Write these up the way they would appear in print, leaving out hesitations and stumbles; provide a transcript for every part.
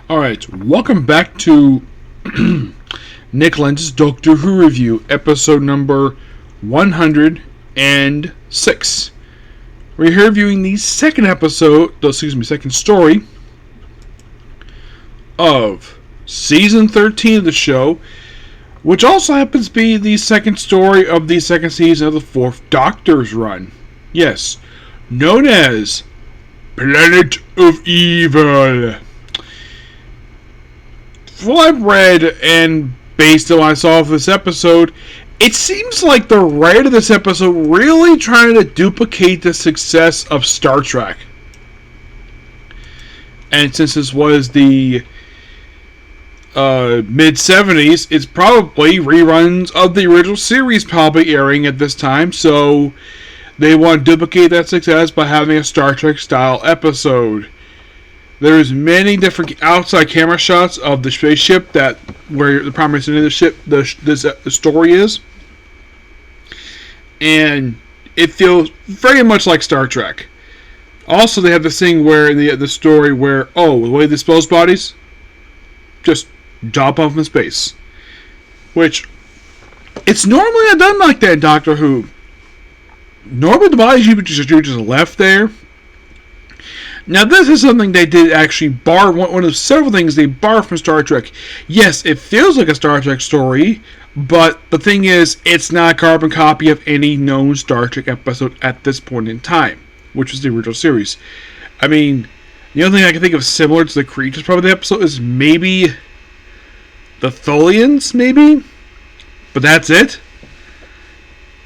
Alright, welcome back to Nick Lenz's Doctor Who review, episode number 106. We're here reviewing the second story of season 13 of the show, which also happens to be the second story of the second season of the Fourth Doctor's run. Yes, known as Planet of Evil. From what I've read and based on what I saw of this episode, it seems like the writer of this episode really trying to duplicate the success of Star Trek. And since this was the mid-70s, it's probably reruns of the original series probably airing at this time, so they want to duplicate that success by having a Star Trek style episode. There's many different outside camera shots of the spaceship where the primary center of the ship, the story is, and it feels very much like Star Trek. Also, they have this thing where in the story where the way they dispose bodies, just drop off in space, which it's normally not done like that in Doctor Who. Normally, the bodies you just left there. Now, this is something they did actually borrow, one of several things they borrowed from Star Trek. Yes, it feels like a Star Trek story, but the thing is, it's not a carbon copy of any known Star Trek episode at this point in time, which was the original series. I mean, the only thing I can think of similar to the creatures part of the episode is maybe the Tholians, maybe? But that's it.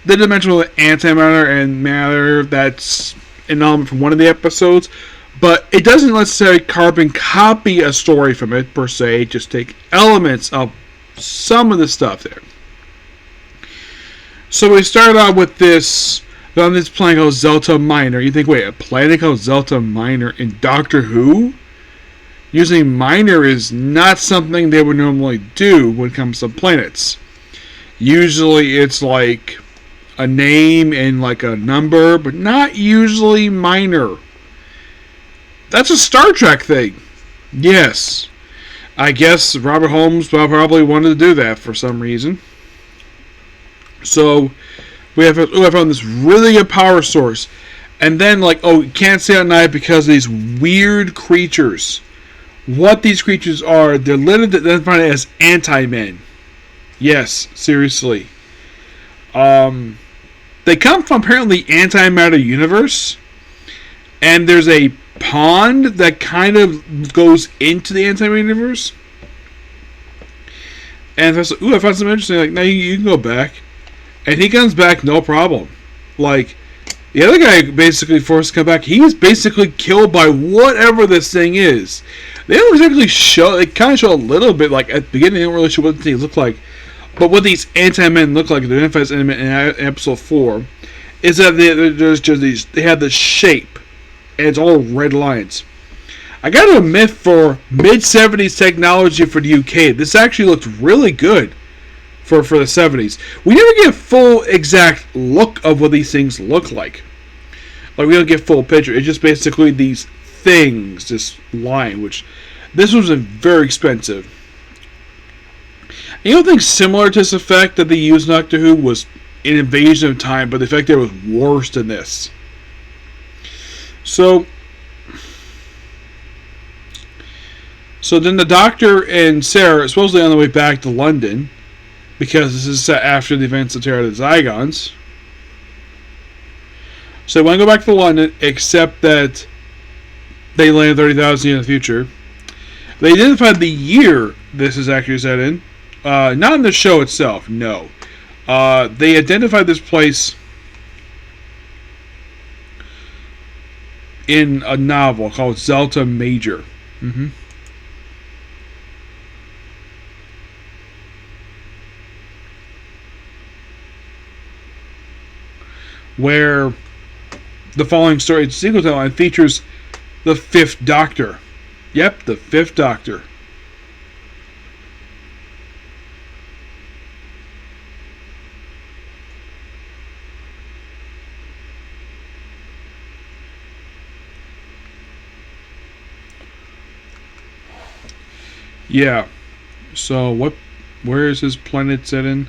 They did mention the antimatter and matter, that's an element from one of the episodes. But it doesn't necessarily carbon copy a story from it, per se. Just take elements of some of the stuff there. So we started out with this planet called Zelta Minor. You think, wait, a planet called Zelta Minor in Doctor Who? Using minor is not something they would normally do when it comes to planets. Usually it's like a name and like a number, but not usually minor. That's a Star Trek thing. Yes. I guess Robert Holmes probably wanted to do that for some reason. So, we have found this really good power source. And then, you can't stay at night because of these weird creatures. What these creatures are, they're literally identified as anti-men. Yes, seriously. They come from apparently antimatter universe. And there's a pond that kind of goes into the antimatter universe. And I was like, I found something interesting. Now you can go back. And he comes back, no problem. The other guy basically forced to come back. He was basically killed by whatever this thing is. They don't exactly show. They kind of show a little bit. At the beginning, they don't really show what things look like. But what these anti-men look like, they're identified as anti-men in episode 4, is that they have this shape. And it's all red lines. I gotta admit, for mid-70s technology for the UK, this actually looked really good for the 70s. We never get a full exact look of what these things look like. We don't get full picture. It's just basically these things, this line, which this was very expensive. And you know, thing similar to this effect that they used in Doctor Who was in Invasion of Time, but the effect there was worse than this. So then the Doctor and Sarah are supposedly on the way back to London, because this is set after the events of Terror of the Zygons. So they want to go back to London, except that they land 30,000 years in the future. They identified the year this is actually set in. Not in the show itself, no. They identified this place in a novel called Zelta Major. Where the following story, sequel to line, features the Fifth Doctor. Yep, the Fifth Doctor. Yeah. So what? Where is his planet set in?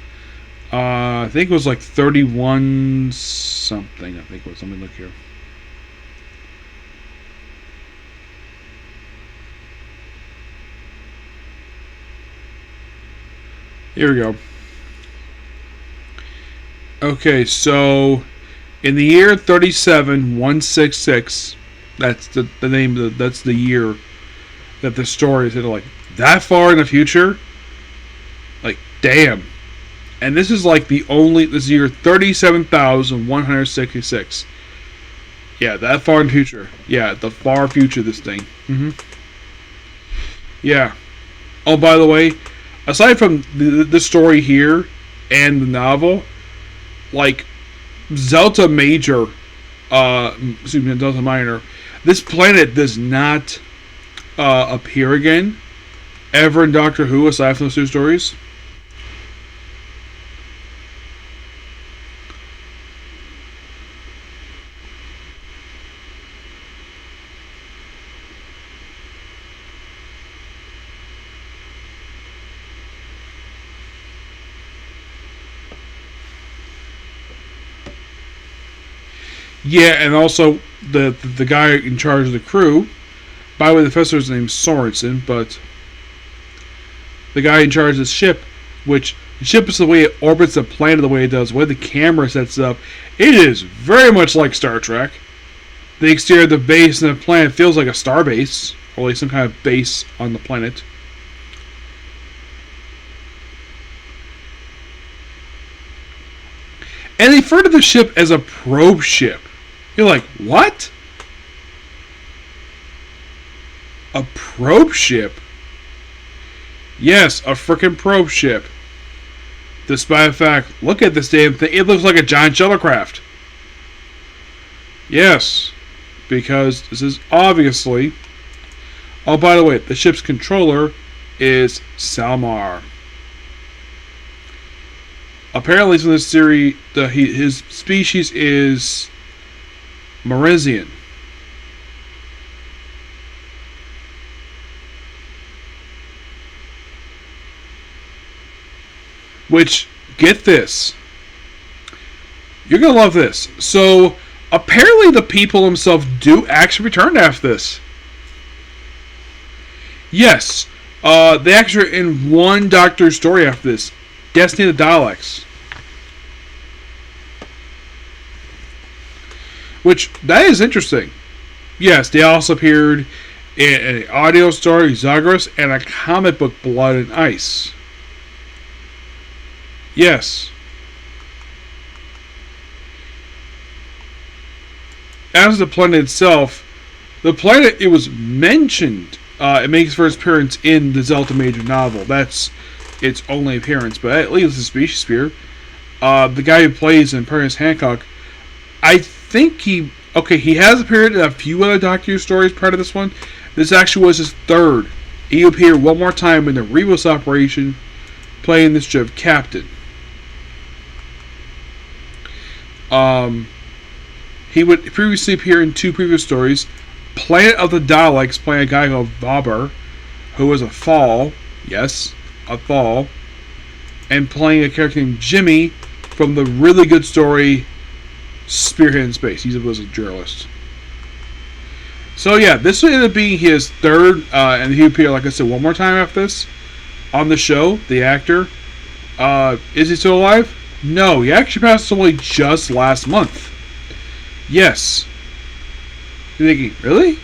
I think it was like 31 something. I think it was. Let me look here. Here we go. Okay, so in the year 37166, that's the name of that's the year that the story is in, like that far in the future. Like damn. And this is like this year 37,166. Yeah, that far in the future. Yeah, the far future this thing. Yeah. Oh, by the way, aside from the story here and the novel, like Zelta Major, excuse me, Delta Minor, this planet does not appear again ever in Doctor Who aside from those two stories. Yeah, and also the guy in charge of the crew. By the way, the professor's name's Sorensen, but the guy in charge of the ship, which the ship is the way it orbits the planet, the way it does, the way the camera sets it up, it is very much like Star Trek. The exterior of the base and the planet feels like a star base, or like some kind of base on the planet. And they refer to the ship as a probe ship. You're like, what? A probe ship? Yes, a frickin' probe ship. Despite the fact, look at this damn thing. It looks like a giant shuttlecraft. Yes, because this is obviously... Oh, by the way, the ship's controller is Salmar. Apparently, from this theory, his species is Merizian. Which, get this. You're going to love this. So, apparently the people themselves do actually return after this. Yes. They actually are in one Doctor story after this. Destiny of the Daleks. Which, that is interesting. Yes, they also appeared in an audio story, Zagros, and a comic book, Blood and Ice. Yes. As the planet itself, the planet, it was mentioned, it makes first appearance in the Zelta Major novel. That's its only appearance, but at least the species here. The guy who plays in Imperius Hancock, I think he has appeared in a few other Doctor Who stories prior to this one. This actually was his third. He appeared one more time in the Rebus operation, playing this job captain. He would previously appear in two previous stories. Planet of the Daleks, playing a guy called Vauber, who was a Fall. Yes, a Fall. And playing a character named Jimmy from the really good story Spearhead in Space. He was a journalist. So yeah, this will end up being his third, and he'll appear, like I said, one more time after this on the show. The actor, is he still alive? No, he actually passed away just last month. Yes. You're thinking, really?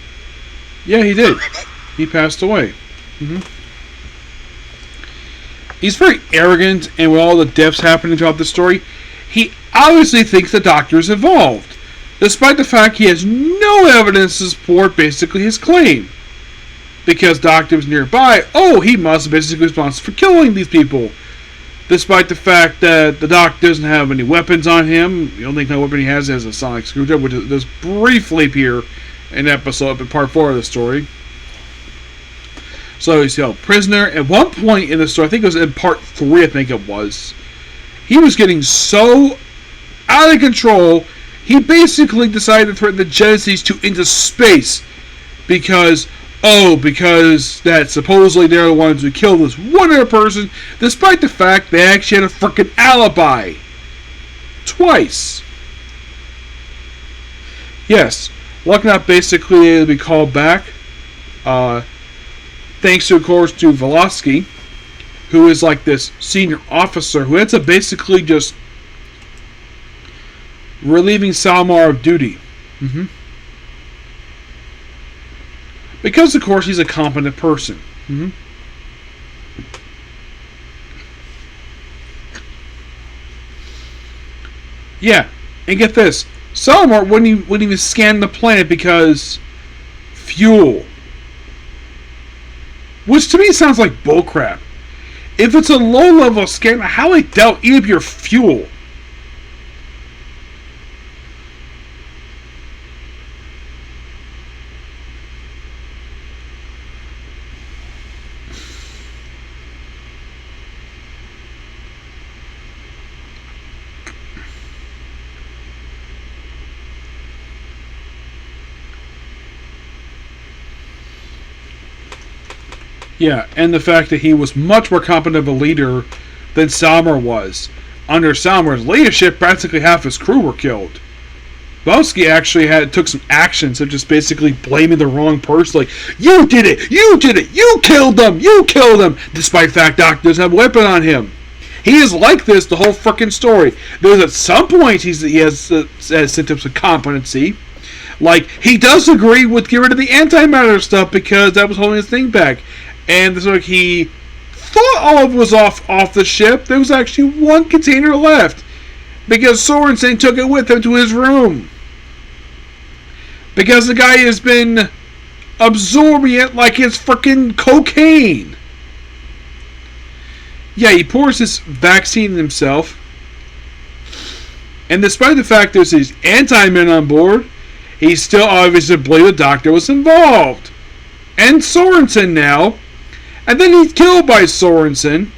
Yeah, he did. He passed away. He's very arrogant, and with all the deaths happening throughout the story, he obviously thinks the Doctor is involved, despite the fact he has no evidence to support basically his claim. Because Doctor was nearby, he must be basically responsible for killing these people. Despite the fact that the Doctor doesn't have any weapons on him, the only kind of weapon he has is a sonic screwdriver, which does briefly appear in part 4 of the story. So he's held prisoner. At one point in the story, I think it was in part 3, I think it was, he was getting so out of control, he basically decided to threaten the Genesis into space, because Oh, because that supposedly they're the ones who killed this one other person, despite the fact they actually had a freaking alibi. Twice. Yes, lucky not basically able to be called back. Thanks to, of course, to Velosky, who is like this senior officer who ends up basically just relieving Salmar of duty. Mm-hmm. Because, of course, he's a competent person. Mm-hmm. Yeah, and get this. Salmar wouldn't even scan the planet because fuel. Which to me sounds like bullcrap. If it's a low-level scan, how they doubt eat up your fuel? Yeah, and the fact that he was much more competent of a leader than Salmar was. Under Salmar's leadership, practically half his crew were killed. Belsky actually took some action, such as basically blaming the wrong person, like, you did it, you killed them, despite the fact Doc doesn't have a weapon on him. He is like this the whole frickin' story. There's at some point he has symptoms of competency. Like, he does agree with get rid of the antimatter stuff because that was holding his thing back. And so he thought all of it was off the ship. There was actually one container left because Sorensen took it with him to his room. Because the guy has been absorbing it like it's freaking cocaine. Yeah, he pours this vaccine in himself. And despite the fact there's these anti-men on board, he still obviously believes the doctor was involved. And Sorensen now. And then he's killed by Sorensen.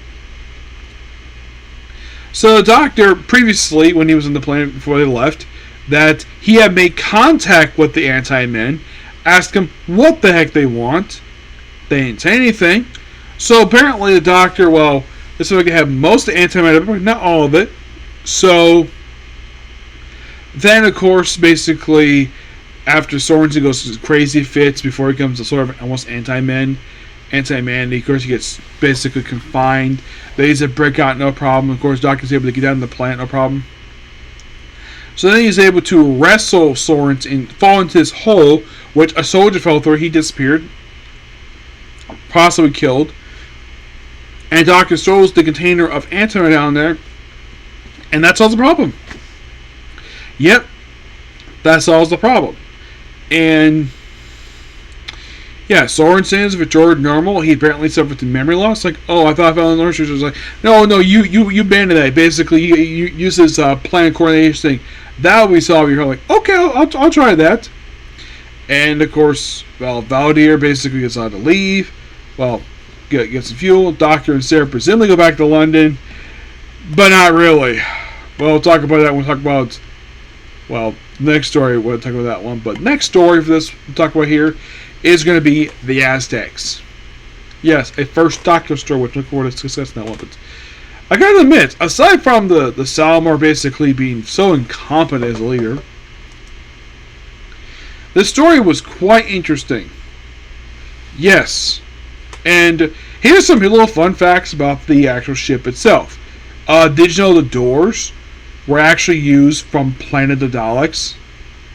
So the doctor, previously, when he was on the planet before they left, that he had made contact with the anti-men, asked him what the heck they want. They didn't say anything. So apparently the doctor, well, this is like they have most of the anti-men, but not all of it. So then, of course, basically, after Sorensen goes through crazy fits before he becomes a sort of almost anti-humanity, of course, he gets basically confined. They use a break out, no problem. Of course, Doctor's able to get down to the planet, no problem. So then he's able to wrestle Sorensen and fall into this hole, which a soldier fell through. He disappeared, possibly killed. And Doctor throws the container of antimatter down there, and that solves the problem. Yep, that solves the problem. And yeah, Sorensen is restored normal. He apparently suffered from memory loss. Like, oh, I thought I found the nurse. Was like, no, you abandoned that. Basically, you use this plan coordination thing. That will be solved. You're like, okay, I'll try that. And of course, well, Valdir basically gets out to leave. Well, get some fuel. Doctor and Sarah presumably go back to London, but not really. Well, we'll talk about that when we talk about, well, the next story. We'll talk about that one. But next story for this we'll talk about here is going to be the Aztecs. Yes, a first Doctor story, which I look forward to discussing that one. But I gotta admit, aside from the Salmar basically being so incompetent as a leader, this story was quite interesting. Yes. And here's some little fun facts about the actual ship itself. Did you know the doors were actually used from Planet of the Daleks?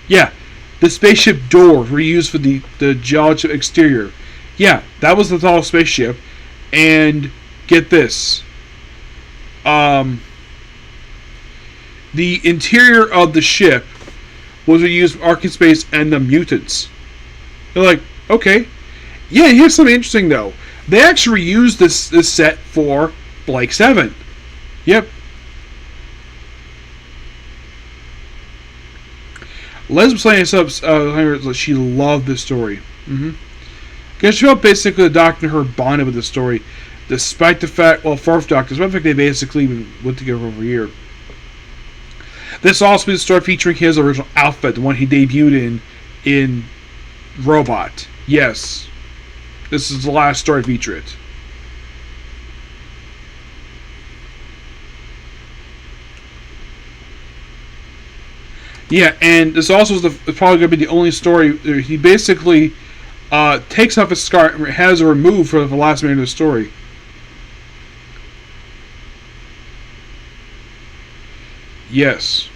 Yeah. The spaceship doors were used for the geological exterior. Yeah, that was the Dalek spaceship. And get this. The interior of the ship was used for Ark in Space and the mutants. They're like, okay. Yeah, here's something interesting though. They actually used this set for Blake 7. Yep. Lenz was saying this, she loved this story. Because she felt basically the Doctor and her bonded with the story, despite the fact, well, fourth Doctor, despite the fact they basically went together over a year. This also be the story featuring his original outfit, the one he debuted in Robot. Yes. This is the last story to feature it. Yeah, and this also is probably going to be the only story. He basically takes off his scar and has it removed for the last minute of the story. Yes.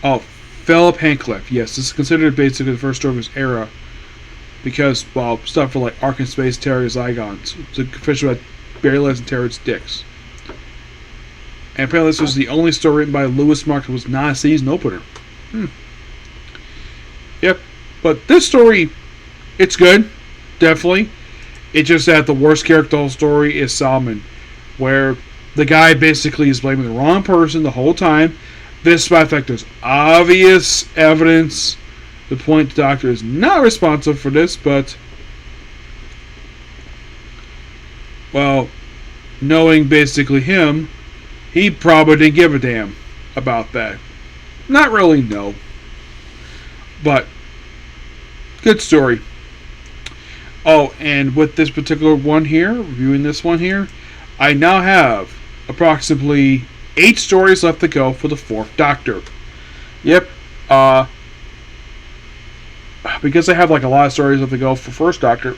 Oh, Philip Handcliffe. Yes, this is considered basically the first story of his era. Because, well, stuff for like Ark in Space, Terror Zygons. It's a fish about Barry Lenz and Terror Dicks. And apparently this was the only story written by Lewis Mark that was not a season opener. Yep. But this story, it's good. Definitely. It's just that the worst character of the whole story is Solomon. Where the guy basically is blaming the wrong person the whole time. Despite the fact there's obvious evidence to point the doctor is not responsible for this, but, well, knowing basically him, he probably didn't give a damn about that. Not really, no. But, good story. Oh, and with this particular one here, reviewing this one here, I now have approximately 8 stories left to go for the 4th Doctor. Yep. Because I have like a lot of stories left to go for 1st Doctor,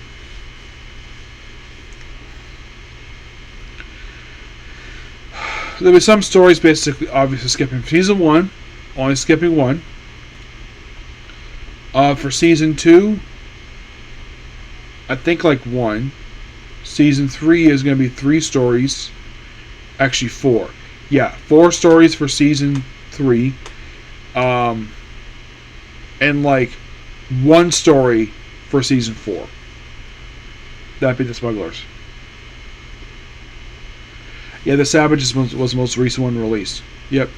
there'll be some stories basically obviously skipping season 1, only skipping 1. For season 2, I think like 1. Season 3 is going to be 3 stories. Actually 4. Yeah, 4 stories for season 3. And like 1 story for season 4. That'd be the Smugglers. Yeah, the Savages was the most recent one released. Yep.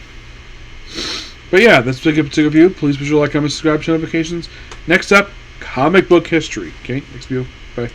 But yeah, that's a particular view. Please be sure to like, comment, subscribe, notifications. Next up, comic book history. Okay, next view. Bye.